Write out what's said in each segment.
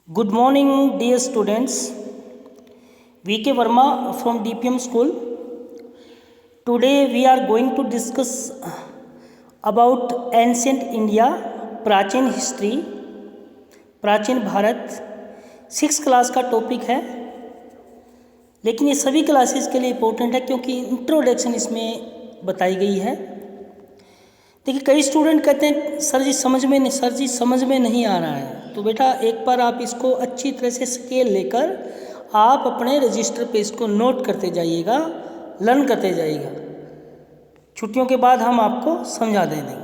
Good morning, dear students. VK Verma from DPM School. Today we are going to discuss about ancient India, प्राचीन history, प्राचीन Bharat. 6th class का topic है, लेकिन ये सभी classes के लिए इम्पोर्टेंट है क्योंकि इंट्रोडक्शन इसमें बताई गई है। देखिए, कई स्टूडेंट कहते हैं सर जी समझ में नहीं आ रहा है। तो बेटा एक बार आप इसको अच्छी तरह से स्केल लेकर आप अपने रजिस्टर पे इसको नोट करते जाइएगा, लर्न करते जाइएगा। छुट्टियों के बाद हम आपको समझा देंगे।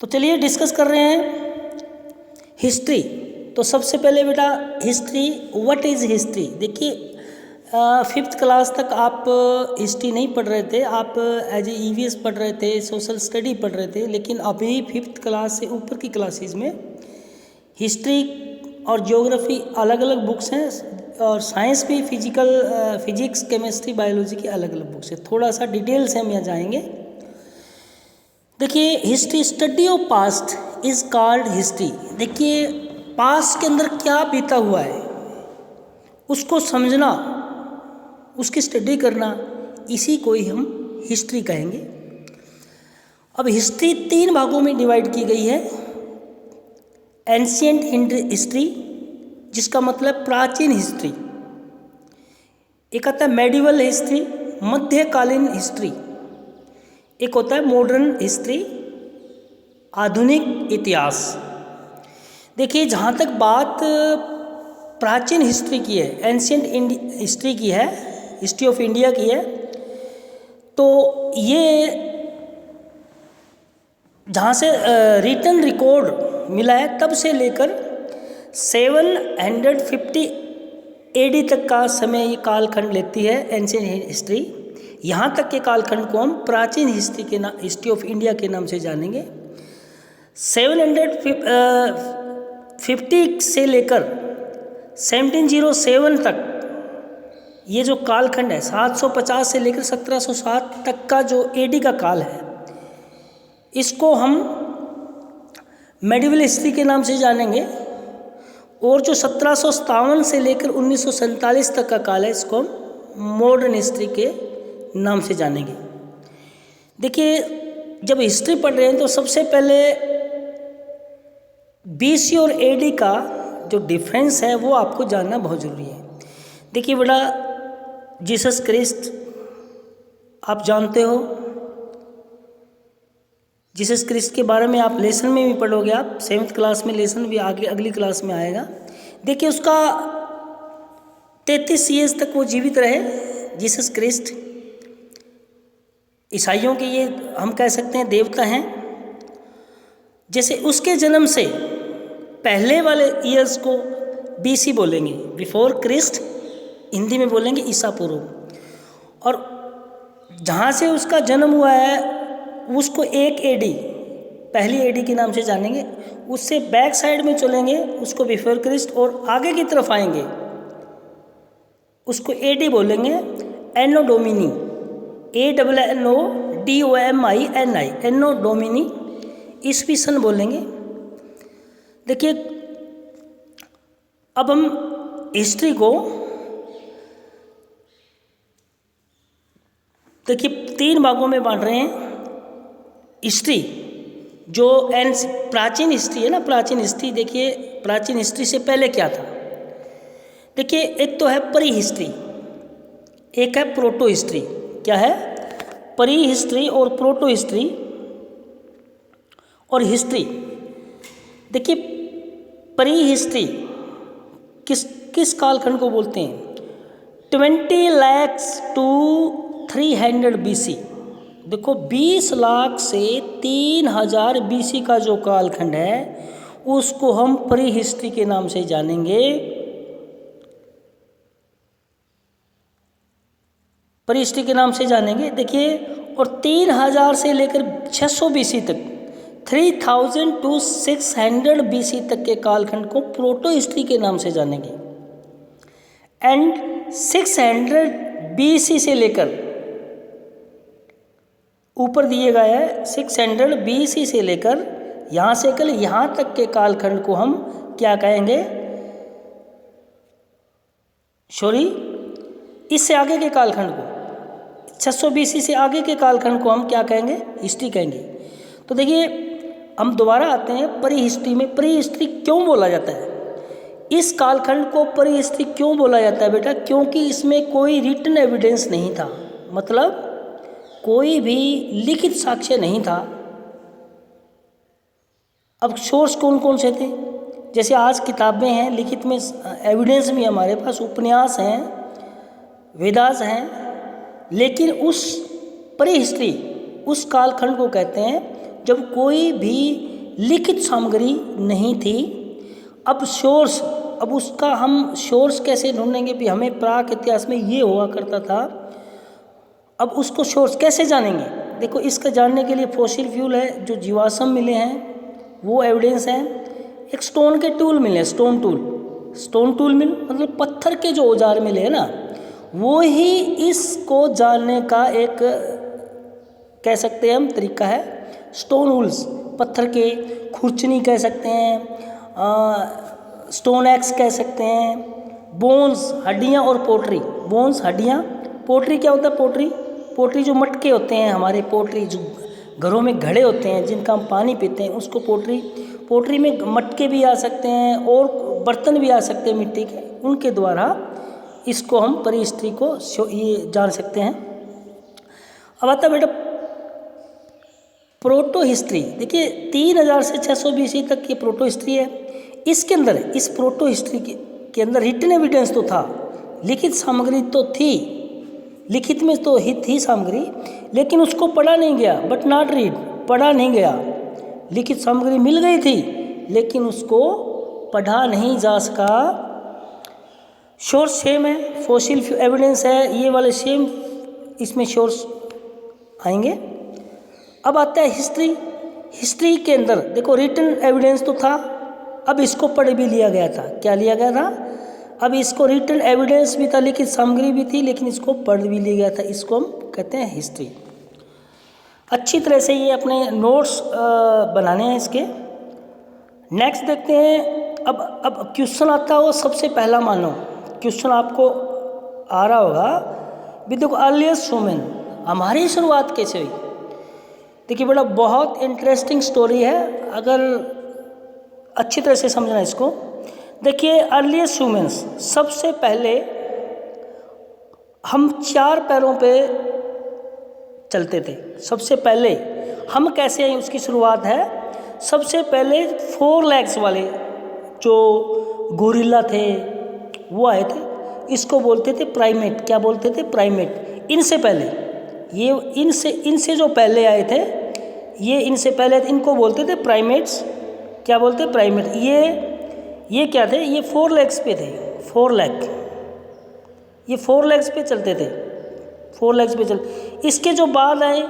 तो चलिए डिस्कस कर रहे हैं हिस्ट्री। तो सबसे पहले बेटा हिस्ट्री, व्हाट इज़ हिस्ट्री। देखिए 5th क्लास तक आप हिस्ट्री नहीं पढ़ रहे थे, आप एज ए EVS पढ़ रहे थे, सोशल स्टडी पढ़ रहे थे। लेकिन अभी 5th क्लास से ऊपर की क्लासेस में हिस्ट्री और ज्योग्राफी अलग अलग बुक्स हैं, और साइंस भी फिजिक्स, केमिस्ट्री, बायोलॉजी की अलग अलग बुक्स हैं। थोड़ा सा डिटेल से हम यहाँ जाएंगे। देखिए, history study of past is called history. देखिए, पास्ट के अंदर क्या बीता हुआ है उसको समझना, उसकी स्टडी करना, इसी को ही हम हिस्ट्री कहेंगे। अब हिस्ट्री 3 भागों में डिवाइड की गई है। एंशिएंट हिस्ट्री, जिसका मतलब प्राचीन हिस्ट्री। एक आता है मेडिवल हिस्ट्री, मध्यकालीन हिस्ट्री। एक होता है मॉडर्न हिस्ट्री, आधुनिक इतिहास। देखिए, जहाँ तक बात प्राचीन हिस्ट्री की है, एंशिएंट हिस्ट्री की है, हिस्ट्री ऑफ इंडिया की है, तो ये जहाँ से रिटन रिकॉर्ड मिला है तब से लेकर 750 AD तक का समय ये कालखंड लेती है एंशिएंट हिस्ट्री। यहाँ तक के कालखंड को हम प्राचीन हिस्ट्री ऑफ इंडिया के नाम से जानेंगे। 750 से लेकर 1707 तक ये जो कालखंड है, 750 से लेकर 1760 तक का जो AD का काल है, इसको हम मेडिवल हिस्ट्री के नाम से जानेंगे। और जो 1757 से लेकर 1947 तक का काल है, इसको हम मॉडर्न हिस्ट्री के नाम से जानेंगे। देखिए, जब हिस्ट्री पढ़ रहे हैं तो सबसे पहले BC और AD का जो डिफरेंस है वो आपको जानना बहुत ज़रूरी है। देखिए बेटा, जीसस क्रिस्ट आप जानते हो, जीसस क्रिस्ट के बारे में आप लेसन में भी पढ़ोगे। आप 7th क्लास में लेसन भी आगे अगली क्लास में आएगा। देखिए, उसका 33 ईयर्स तक वो जीवित रहे, जीसस क्रिस्ट। ईसाइयों के ये हम कह सकते हैं देवता हैं। जैसे उसके जन्म से पहले वाले ईयर्स को BC बोलेंगे, बिफोर क्रिस्ट, हिंदी में बोलेंगे ईसा पूर्व। और जहाँ से उसका जन्म हुआ है उसको 1 AD, पहली AD के नाम से जानेंगे। उससे बैक साइड में चलेंगे, उसको बिफोर क्रिस्ट, और आगे की तरफ आएंगे उसको AD बोलेंगे। एनो डोमिनी, ANNODOMINI, एनो डोमिनी ईस्वी सन बोलेंगे। देखिए, अब हम हिस्ट्री को देखिए 3 भागों में बांट रहे हैं। हिस्ट्री जो प्राचीन हिस्ट्री है ना, प्राचीन हिस्ट्री। देखिए, प्राचीन हिस्ट्री से पहले क्या था। देखिए, एक तो है प्री हिस्ट्री, एक है प्रोटो हिस्ट्री। क्या है? प्री हिस्ट्री और प्रोटो हिस्ट्री। और हिस्ट्री, देखिए प्री हिस्ट्री किस कालखंड को बोलते हैं? 20 लाख to 300 BC। देखो, 20 लाख से 3000 BC का जो कालखंड है उसको हम प्री हिस्ट्री के नाम से जानेंगे। प्री हिस्ट्री के नाम से जानेंगे। देखिए, और 3000 से लेकर 600 BC तक, 3000 to 600 BC तक के कालखंड को प्रोटो हिस्ट्री के नाम से जानेंगे। एंड 600 BC से लेकर ऊपर दिए गया है 600 BC से लेकर यहाँ से कल यहाँ तक के कालखंड को हम क्या कहेंगे, सॉरी, इससे आगे के कालखंड को, 600 BC से आगे के कालखंड को हम क्या कहेंगे, हिस्ट्री कहेंगे। तो देखिए हम दोबारा आते हैं प्री हिस्ट्री में। प्री हिस्ट्री क्यों बोला जाता है, इस कालखंड को प्री हिस्ट्री क्यों बोला जाता है बेटा, क्योंकि इसमें कोई रिटन एविडेंस नहीं था, मतलब कोई भी लिखित साक्ष्य नहीं था। अब सोर्स कौन कौन से थे, जैसे आज किताबें हैं, लिखित में एविडेंस भी हमारे पास, उपन्यास हैं, वेदास हैं, लेकिन उस प्री हिस्ट्री उस कालखंड को कहते हैं जब कोई भी लिखित सामग्री नहीं थी। अब सोर्स, अब उसका हम सोर्स कैसे ढूंढेंगे भी, हमें प्राक इतिहास में ये हुआ करता था, अब उसको सोर्स कैसे जानेंगे। देखो इसका जानने के लिए फॉसिल फ्यूल है, जो जीवाश्म मिले हैं वो एविडेंस है, एक स्टोन के टूल मिले, स्टोन टूल मिल मतलब पत्थर के जो औजार मिले हैं ना, वो ही इसको जानने का एक कह सकते हैं हम तरीका है। स्टोन वूल्स, पत्थर के, खुरचनी कह सकते हैं, स्टोन एक्स कह सकते हैं, बोन्स हड्डियाँ और पोट्री, बोन्स हड्डियाँ, पोट्री क्या होता है, पोट्री जो मटके होते हैं हमारे, पोट्री जो घरों में घड़े होते हैं जिनका हम पानी पीते हैं उसको पोट्री में मटके भी आ सकते हैं और बर्तन भी आ सकते हैं मिट्टी के, उनके द्वारा इसको हम प्री हिस्ट्री को ये जान सकते हैं। अब आता बेटा प्रोटो हिस्ट्री। देखिए 3000 से 600 BC तक ये प्रोटो हिस्ट्री है। इसके अंदर, इस प्रोटो हिस्ट्री के अंदर रिटन एविडेंस तो था, लिखित सामग्री तो थी, लिखित में तो ही थी सामग्री, लेकिन उसको पढ़ा नहीं गया, बट नॉट रीड, पढ़ा नहीं गया। लिखित सामग्री मिल गई थी लेकिन उसको पढ़ा नहीं जा सका। सोर्स सेम है, फॉसिल एविडेंस है, ये वाले सेम इसमें सोर्स आएंगे। अब आता है हिस्ट्री के अंदर देखो रिटन एविडेंस तो था, अब इसको पढ़ भी लिया गया था। क्या लिया गया था, अब इसको रिटन एविडेंस भी था, लिखित सामग्री भी थी, लेकिन इसको पढ़ भी लिया गया था। इसको हम कहते हैं हिस्ट्री। अच्छी तरह से ये अपने नोट्स बनाने हैं इसके। नेक्स्ट देखते हैं। अब क्वेश्चन आता है वो सबसे पहला मानो क्वेश्चन आपको आ रहा होगा भी, देखो अर्लीस्ट ह्यूमन, हमारी शुरुआत कैसे हुई। देखिए बेटा बहुत इंटरेस्टिंग स्टोरी है, अगर अच्छी तरह से समझना इसको। देखिए अर्लीस्ट ह्यूमंस, सबसे पहले हम 4 पैरों पे चलते थे। सबसे पहले हम कैसे आए उसकी शुरुआत है। सबसे पहले 4 लेग्स वाले जो गोरिल्ला थे वो आए थे, इसको बोलते थे प्राइमेट। क्या बोलते थे, प्राइमेट। इनसे पहले ये इनसे जो पहले आए थे, ये इनसे पहले इनको बोलते थे प्राइमेट्स। क्या बोलते, प्राइमेट। ये क्या थे, ये 4 लेग्स पे थे, 4 लेग, ये 4 लेग्स पे चलते थे, 4 लेग्स पे चल। इसके जो बाद आए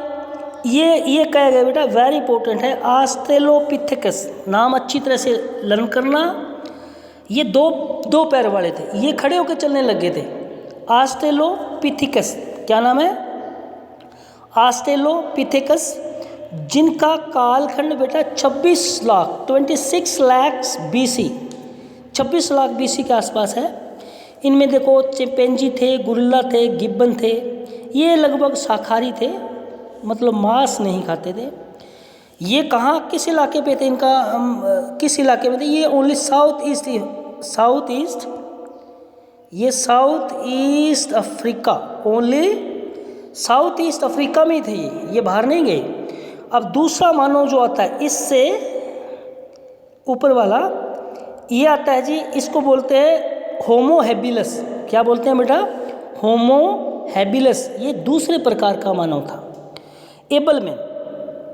ये कहा गया बेटा, वेरी इंपॉर्टेंट है, ऑस्ट्रेलोपिथेकस। नाम अच्छी तरह से लर्न करना। ये दो पैर वाले थे, ये खड़े होकर चलने लगे थे। ऑस्ट्रेलोपिथेकस, क्या नाम है, ऑस्ट्रेलोपिथेकस, जिनका कालखंड बेटा 26 लाख BC, 26 लाख BC के आसपास है। इनमें देखो चिंपैंजी थे, गोरिल्ला थे, गिब्बन थे। ये लगभग शाकाहारी थे, मतलब मांस नहीं खाते थे। ये कहाँ, किस इलाके पे थे, इनका किस इलाके में थे, ये only south east Africa, only south east Africa में ही थे ये बाहर नहीं गए। अब दूसरा मानव जो आता है इससे ऊपर वाला, ये आता है जी, इसको बोलते हैं होमो हैबिलस। क्या बोलते हैं बेटा, होमो हैबिलस। ये दूसरे प्रकार का मानव था। एबलमैन,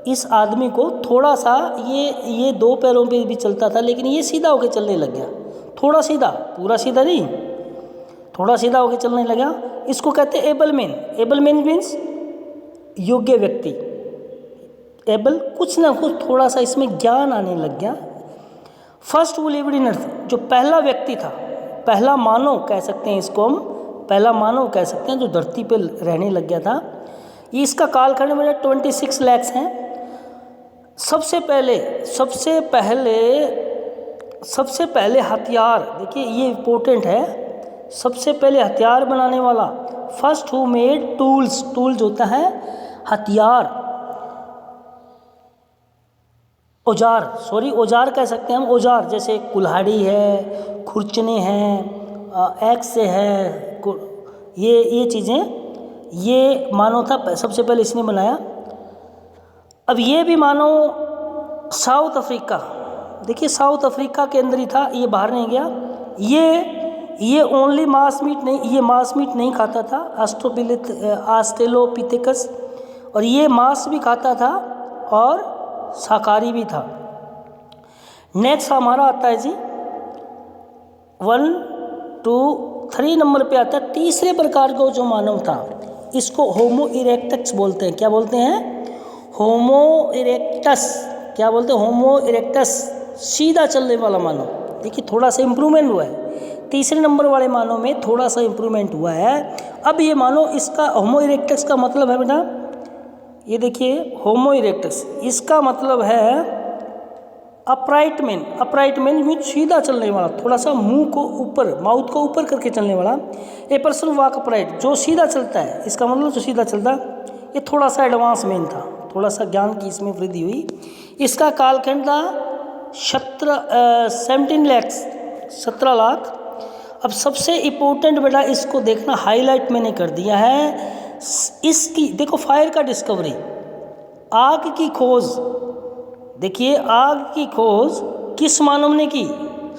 इस आदमी को थोड़ा सा ये 2 पैरों पे भी चलता था, लेकिन ये सीधा होकर चलने लग गया, थोड़ा सीधा, पूरा सीधा नहीं, थोड़ा सीधा होकर चलने लगा। इसको कहते हैं एबलमैन। एबलमैन मीन्स योग्य व्यक्ति। एबल, कुछ ना कुछ थोड़ा सा इसमें ज्ञान आने लग गया। फर्स्ट हु लिव्ड इन अर्थ, जो पहला व्यक्ति था, पहला मानव कह सकते हैं इसको हम, पहला मानव कह सकते हैं जो धरती पे रहने लग गया था। ये इसका कालखंड में 26 लाख हैं। सबसे पहले सबसे पहले हथियार, देखिए ये इम्पोर्टेंट है, सबसे पहले हथियार बनाने वाला, first who made tools, tools होता है हथियार, औजार, सॉरी औजार कह सकते हैं हम, औजार जैसे कुल्हाड़ी है, खुरचने हैं, एक्स है, ये चीज़ें, ये मानव था सबसे पहले इसने बनाया। अब ये भी मानव साउथ अफ्रीका, देखिए साउथ अफ्रीका के अंदर ही था, ये बाहर नहीं गया। ये ओनली मांस मीट नहीं, ये मांस मीट नहीं खाता था, ऑस्ट्रेलोपिथेकस, और ये मांस भी खाता था और शाकाहारी भी था। नेक्स्ट हमारा आता है जी 1, 2, 3 नंबर पे आता है तीसरे प्रकार का जो मानव था, इसको होमो इरेक्टस बोलते हैं। क्या बोलते हैं? होमो इरेक्टस। क्या बोलते हैं? होमो इरेक्टस, सीधा चलने वाला मानव। देखिए थोड़ा सा इम्प्रूवमेंट हुआ है, तीसरे नंबर वाले मानव में थोड़ा सा इम्प्रूवमेंट हुआ है। अब ये मानो इसका होमो इरेक्टस का मतलब है बेटा, ये देखिए होमो इरेक्टस, इसका मतलब है upright man. Upright man mean सीधा चलने वाला, थोड़ा सा मुंह को ऊपर, माउथ को ऊपर करके चलने वाला। ए पर्सन वॉक अपराइट, जो सीधा चलता है, इसका मतलब जो सीधा चलता है। ये थोड़ा सा एडवांस मैन था, थोड़ा सा ज्ञान की इसमें वृद्धि हुई। इसका कालखंड था 17 लाख। अब सबसे इम्पोर्टेंट बेटा इसको देखना, हाईलाइट मैंने कर दिया है इसकी। देखो फायर का डिस्कवरी, आग की खोज, देखिए आग की खोज किस मानव ने की?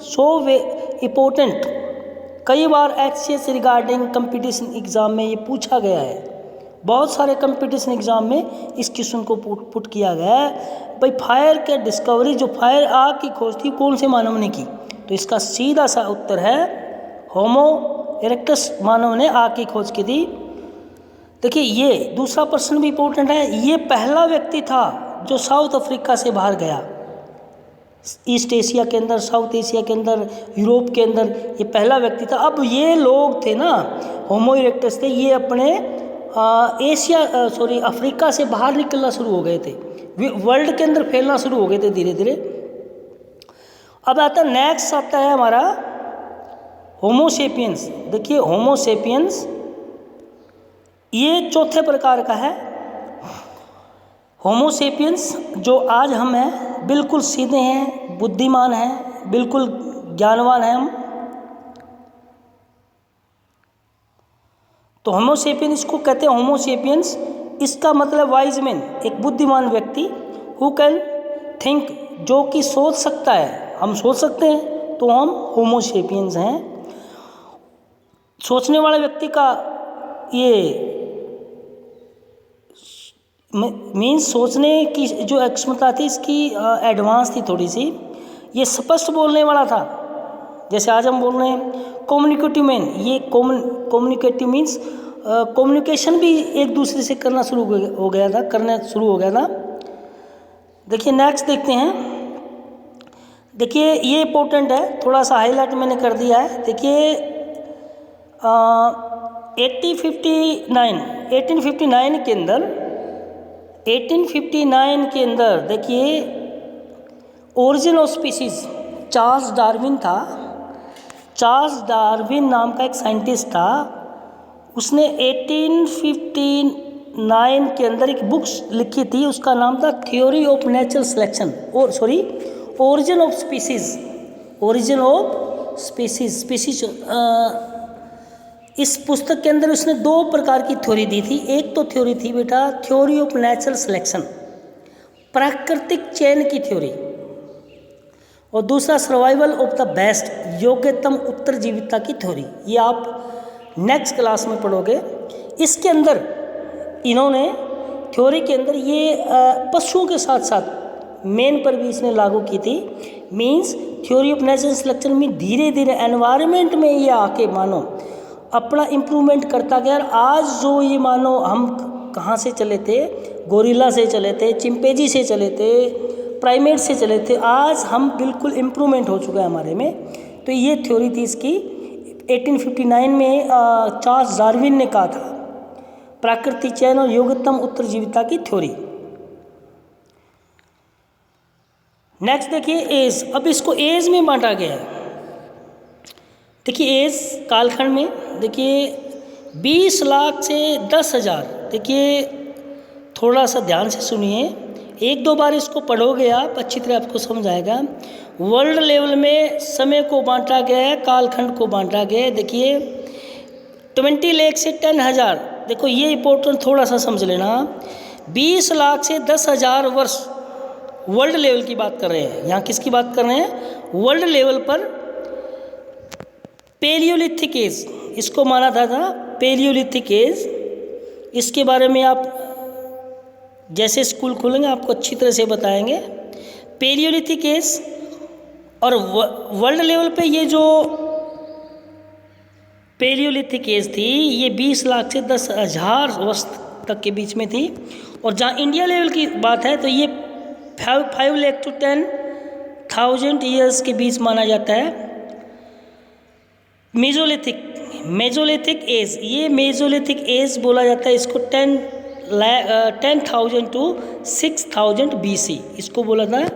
सो इम्पोर्टेंट, कई बार HCS रिगार्डिंग कंपटीशन एग्ज़ाम में ये पूछा गया है, बहुत सारे कंपटीशन एग्ज़ाम में इस क्वेश्चन को पुट किया गया है भाई, फायर के डिस्कवरी, जो फायर आग की खोज थी कौन से मानव ने की? तो इसका सीधा सा उत्तर है होमो इरेक्टस मानव ने आग की खोज की थी। देखिए ये दूसरा प्रश्न भी इम्पोर्टेंट है, ये पहला व्यक्ति था जो साउथ अफ्रीका से बाहर गया, ईस्ट एशिया के अंदर, साउथ एशिया के अंदर, यूरोप के अंदर, ये पहला व्यक्ति था। अब ये लोग थे ना, होमो इरेक्टस थे, ये अपने अफ्रीका से बाहर निकलना शुरू हो गए थे, वर्ल्ड के अंदर फैलना शुरू हो गए थे धीरे धीरे। अब आता नेक्स्ट आता है हमारा होमोसेपियंस। देखिए होमोसेपियंस ये चौथे प्रकार का है। होमोसेपियंस जो आज हम हैं, बिल्कुल सीधे हैं, बुद्धिमान हैं, बिल्कुल ज्ञानवान हैं हम। तो होमोसेपियंस इसको कहते हैं होमोसेपियंस। इसका मतलब वाइज मैन, एक बुद्धिमान व्यक्ति, हु कैन थिंक, जो कि सोच सकता है, हम सोच सकते हैं तो हम होमोसेपियंस हैं। सोचने वाले व्यक्ति का ये मीन्स सोचने की जो क्षमता थी इसकी एडवांस थी थोड़ी सी। ये स्पष्ट बोलने वाला था, जैसे आज हम बोल रहे हैं। कम्युनिकेटिव मैन, ये कम्युनिकेटिव मीन्स कम्युनिकेशन भी एक दूसरे से करना शुरू हो गया था। देखिए नेक्स्ट देखते हैं। देखिए ये इम्पोर्टेंट है, थोड़ा सा हाईलाइट मैंने कर दिया है। देखिए 1859 के अंदर देखिए origin of species, Charles Darwin था। चार्ल्स डार्विन नाम का एक साइंटिस्ट था, उसने 1859 के अंदर एक बुक लिखी थी, उसका नाम था theory of natural selection, origin of species. इस पुस्तक के अंदर उसने 2 प्रकार की थ्योरी दी थी। एक तो थ्योरी थी बेटा थ्योरी ऑफ नेचुरल सिलेक्शन, प्राकृतिक चयन की थ्योरी, और दूसरा सर्वाइवल ऑफ द बेस्ट, योग्यतम उत्तरजीविता की थ्योरी। ये आप नेक्स्ट क्लास में पढ़ोगे। इसके अंदर इन्होंने थ्योरी के अंदर ये पशुओं के साथ साथ मेन पर भी इसने लागू की थी। Means theory of natural selection में धीरे धीरे एनवायरनमेंट में ये आके मानो अपना इम्प्रूवमेंट करता गया। आज जो ये मानो हम कहाँ से चले थे, गोरिल्ला से चले थे, चिंपैंजी से चले थे, प्राइमेट से चले थे, आज हम बिल्कुल इम्प्रूवमेंट हो चुका है हमारे में। तो ये थ्योरी थी इसकी, 1859 में चार्ल्स डार्विन ने कहा था, प्राकृतिक चयन और योग्यतम उत्तरजीविता की थ्योरी। नेक्स्ट देखिए एज, अब इसको एज में बांटा गया है। देखिए एज कालखंड में देखिए 20 लाख से 10,000। देखिए थोड़ा सा ध्यान से सुनिए, एक दो बार इसको पढ़ोगे आप अच्छी तरह आपको समझ आएगा। वर्ल्ड लेवल में समय को बांटा गया है, कालखंड को बांटा गया है। देखिए 20 लाख से 10,000, देखो ये इंपॉर्टेंट थोड़ा सा समझ लेना। 20 लाख से 10,000 वर्ष वर्ल्ड लेवल की बात कर रहे हैं। यहाँ किसकी बात कर रहे हैं? वर्ल्ड लेवल पर पेलियोलिथिक एज इसको माना था पेलियोलिथिक एज। इसके बारे में आप जैसे स्कूल खुलेंगे आपको अच्छी तरह से बताएंगे पेलियोलिथिक एज। और वर्ल्ड लेवल पे ये जो पेलियोलिथिक एज थी ये 20 लाख से 10,000 वर्ष तक के बीच में थी। और जहाँ इंडिया लेवल की बात है तो ये 5 लाख to 10,000 ईयर्स के बीच माना जाता है। मेजोलिथिक एज, ये मेजोलिथिक एज बोला जाता है इसको 10,000 to 6,000 BC इसको बोला था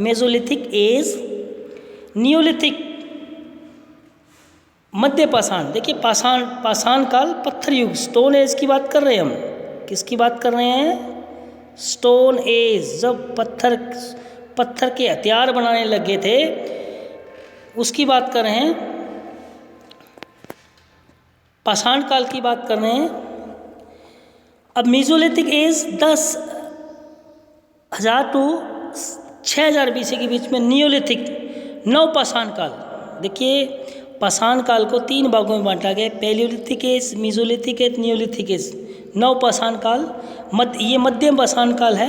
मेजोलिथिक एज। नियोलिथिक मध्य पाषाण, देखिए पाषाण काल, पत्थर युग, स्टोन एज की बात कर रहे हैं हम। किसकी बात कर रहे हैं? स्टोन एज, जब पत्थर के हथियार बनाने लगे थे उसकी बात कर रहे हैं। पाषाण काल की बात कर रहे हैं। अब मेसोलिथिक एज 10,000 to 6,000 BC के बीच में नियोलिथिक नवपाषाण काल। देखिए पाषाण काल को 3 भागों में बांटा गया, Palaeolithic age, Mesolithic age, Neolithic age. नवपाषाण काल ये मध्यम पाषाण काल है,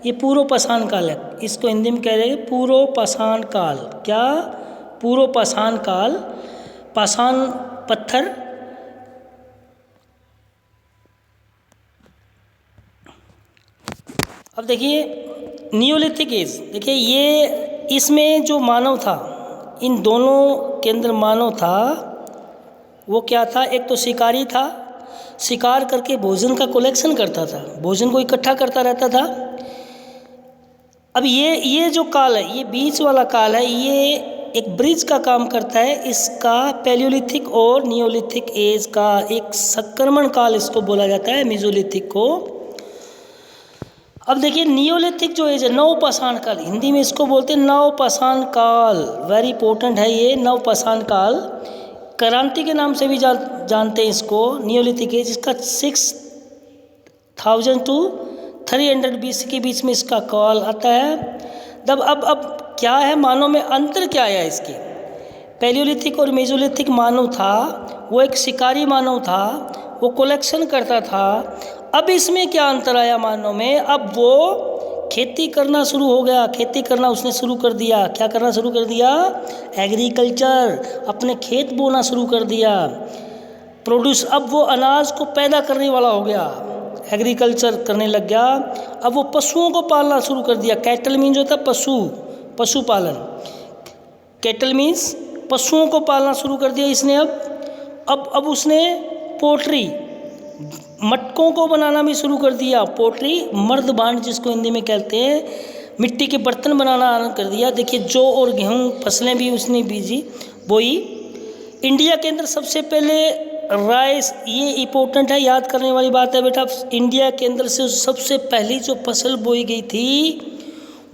ये पूर्व पाषाण काल है। इसको हिंदी में कह रहे हैं पूर्व पाषाण काल। क्या? पूर्व पाषाण काल। पाषाण पत्थर अब देखिए नियोलिथिक एज, देखिए ये इसमें जो मानव था, इन दोनों के अंदर मानव था वो क्या था? एक तो शिकारी था, शिकार करके भोजन का कलेक्शन करता था, भोजन को इकट्ठा करता रहता था। अब ये जो काल है, ये बीच वाला काल है, ये एक ब्रिज का काम करता है। इसका पैलियोलिथिक और नियोलिथिक एज का एक संक्रमण काल इसको बोला जाता है, मेसोलिथिक को। अब देखिए नियोलिथिक जो एज है, नवपाषाण काल, हिंदी में इसको बोलते हैं नवपाषाण काल। वेरी इंपॉर्टेंट है ये नवपाषाण काल। क्रांति के नाम से भी जानते हैं इसको, नियोलिथिक एज। इसका 6,000 to 300 BC के बीच में इसका काल आता है। अब क्या है मानव में अंतर क्या है इसके? पैलियोलिथिक और मेसोलिथिक मानव था, वो एक शिकारी मानव था, वो कलेक्शन करता था। अब इसमें क्या अंतर आया मानव में? अब वो खेती करना शुरू हो गया, खेती करना उसने शुरू कर दिया। क्या करना शुरू कर दिया? एग्रीकल्चर, अपने खेत बोना शुरू कर दिया, प्रोड्यूस। अब वो अनाज को पैदा करने वाला हो गया, एग्रीकल्चर करने लग गया। अब वो पशुओं को पालना शुरू कर दिया। कैटल मीन जो था पशुपालन, कैटल मीन्स पशुओं को पालना शुरू कर दिया इसने। अब उसने पोट्री, मटकों को बनाना भी शुरू कर दिया। पोट्री, मर्द बांड जिसको हिंदी में कहते हैं, मिट्टी के बर्तन बनाना आरंभ कर दिया। देखिए जौ और गेहूं फसलें भी उसने बोई। इंडिया के अंदर सबसे पहले राइस, ये इम्पोर्टेंट है, याद करने वाली बात है बेटा। इंडिया के अंदर से सबसे पहली जो फसल बोई गई थी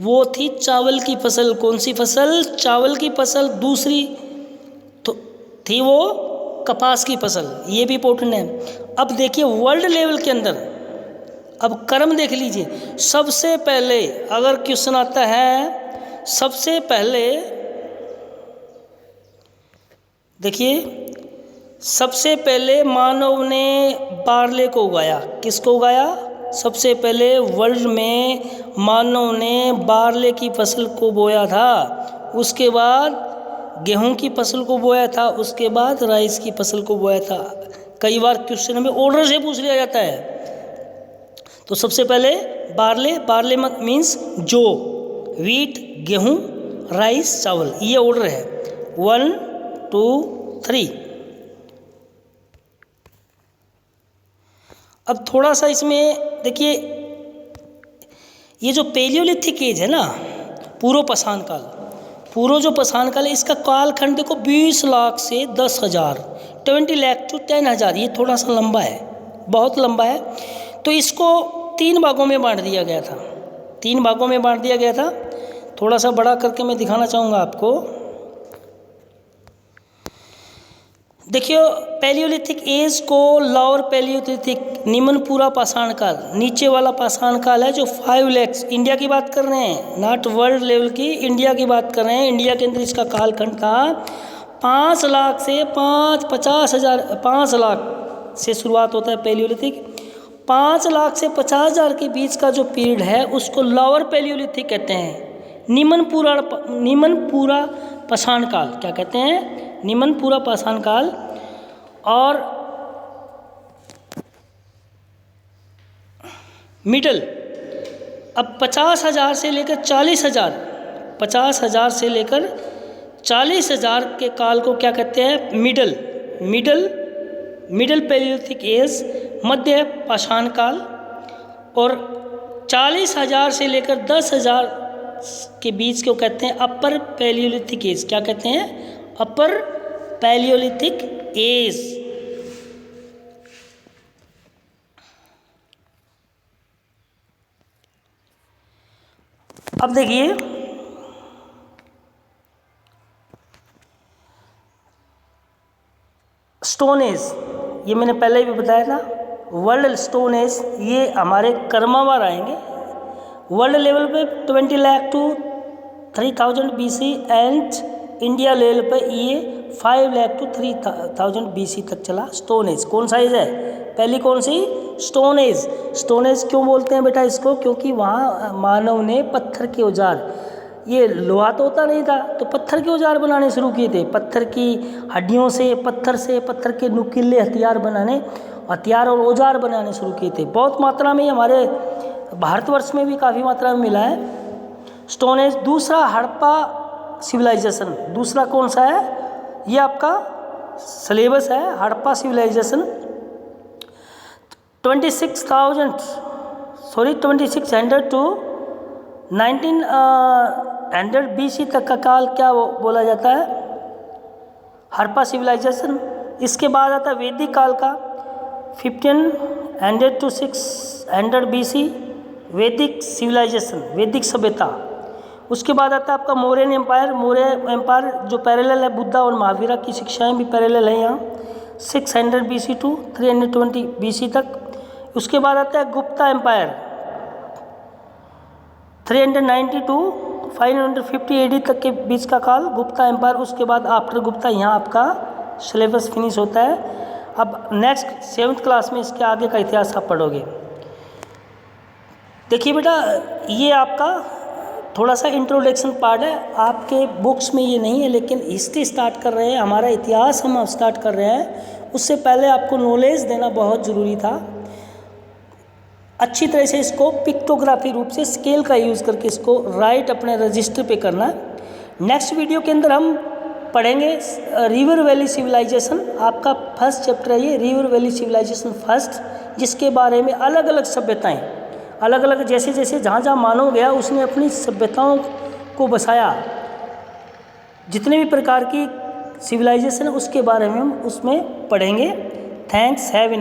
वो थी चावल की फसल। कौन सी फसल? चावल की फसल। दूसरी तो थी वो कपास की फसल, ये भी इम्पोर्टेंट है। अब देखिए वर्ल्ड लेवल के अंदर, अब क्रम देख लीजिए। सबसे पहले अगर क्वेश्चन आता है, सबसे पहले देखिए सबसे पहले मानव ने बार्ले को उगाया। किसको उगाया? सबसे पहले वर्ल्ड में मानव ने बार्ले की फसल को बोया था, उसके बाद गेहूं की फसल को बोया था, उसके बाद राइस की फसल को बोया था। कई बार क्वेश्चन में ऑर्डर से पूछ लिया जाता है। तो सबसे पहले बार्ले मीन्स जो, वीट गेहूं, राइस चावल, ये ऑर्डर है 1 2 3। अब थोड़ा सा इसमें देखिए, ये जो पैलियोलिथिक एज है ना, पूर्व पाषाण काल, पूर्व जो पाषाण काल है इसका कालखंड देखो 20 लाख से 10,000, 20 लाख टू 10,000। ये थोड़ा सा लंबा है, बहुत लंबा है। तो इसको 3 भागों में बांट दिया गया था, 3 भागों में बांट दिया गया था। थोड़ा सा बड़ा करके मैं दिखाना चाहूँगा आपको। देखिए पैलियोलिथिक एज को लोअर पैलियोलिथिक, निम्न पूरा पाषाण काल, नीचे वाला पाषाण काल है जो 5 लाख, इंडिया की बात कर रहे हैं, नॉट वर्ल्ड लेवल की, इंडिया की बात कर रहे हैं। इंडिया के अंदर इसका कालखंड था 5 लाख से 5 लाख से शुरुआत होता है पैलियोलिथिक। 5 लाख से 50,000 के बीच का जो पीरियड है उसको लोअर पैलियोलिथिक कहते हैं। निम्न पूरा पाषाण काल क्या कहते हैं? निम्न पूरा पाषाण काल। और मिडल, अब 50,000 से लेकर 40,000, 50,000 से लेकर 40,000 के काल को क्या कहते हैं? मिडल पैलियोलिथिक एज, मध्य पाषाण काल। और 40,000 से लेकर 10,000 के बीच को कहते हैं अपर पैलियोलिथिक एज। क्या कहते हैं? Upper Palaeolithic age. अब देखिए स्टोन एज, ये मैंने पहले भी बताया था। वर्ल्ड स्टोन एज ये हमारे कर्मावार आएंगे। वर्ल्ड लेवल पे 20 lakh to 3,000 BC and India level पे ये 5 लाख टू 3,000 BC तक चला स्टोन एज। कौन सा एज है? पहली कौन सी? Stone age. स्टोन एज क्यों बोलते हैं बेटा इसको? क्योंकि वहाँ मानव ने पत्थर के औजार, ये लोहा तो होता नहीं था, तो पत्थर के औजार बनाने शुरू किए थे। पत्थर की हड्डियों से, पत्थर के नुकीले हथियार और औजार बनाने शुरू किए थे। बहुत मात्रा में हमारे भारतवर्ष में भी काफ़ी मात्रा में मिला है स्टोन एज। दूसरा हड़प्पा सिविलाइजेशन, दूसरा कौन सा है? ये आपका सिलेबस है, हड़प्पा सिविलाइजेशन। 2600 टू 1900 BC तक का काल क्या बोला जाता है? हड़प्पा सिविलाइजेशन। इसके बाद आता है वैदिक काल का 1500 टू 600 BC, वैदिक सिविलाइजेशन, वैदिक सभ्यता। उसके बाद आता है आपका मौर्यन एम्पायर। मौर्य एम्पायर जो पैरेलल है, बुद्धा और महावीरा की शिक्षाएं भी पैरेलल हैं यहाँ, 600 BC टू 320 BC तक। उसके बाद आता है गुप्ता एम्पायर, 390 टू 550 AD तक के बीच का काल, गुप्ता एम्पायर। उसके बाद आफ्टर गुप्ता यहाँ आपका सिलेबस फिनिश होता है। अब नेक्स्ट 7th क्लास में इसके आगे का इतिहास आप पढ़ोगे। देखिए बेटा ये आपका थोड़ा सा इंट्रोडक्शन पार्ट है, आपके बुक्स में ये नहीं है, लेकिन हिस्ट्री स्टार्ट कर रहे हैं, हमारा इतिहास हम स्टार्ट कर रहे हैं। उससे पहले आपको नॉलेज देना बहुत ज़रूरी था। अच्छी तरह से इसको पिक्टोग्राफी रूप से स्केल का यूज़ करके इसको राइट अपने रजिस्टर पे करना है। नेक्स्ट वीडियो के अंदर हम पढ़ेंगे रिवर वैली सिविलाइजेशन। आपका फर्स्ट चैप्टर है ये, रिवर वैली सिविलाइजेशन फर्स्ट, जिसके बारे में अलग अलग सभ्यताएं, अलग अलग जैसे जैसे जहाँ जहाँ मानव गया उसने अपनी सभ्यताओं को बसाया। जितने भी प्रकार की सिविलाइजेशन है उसके बारे में हम उसमें पढ़ेंगे। Thanks, have a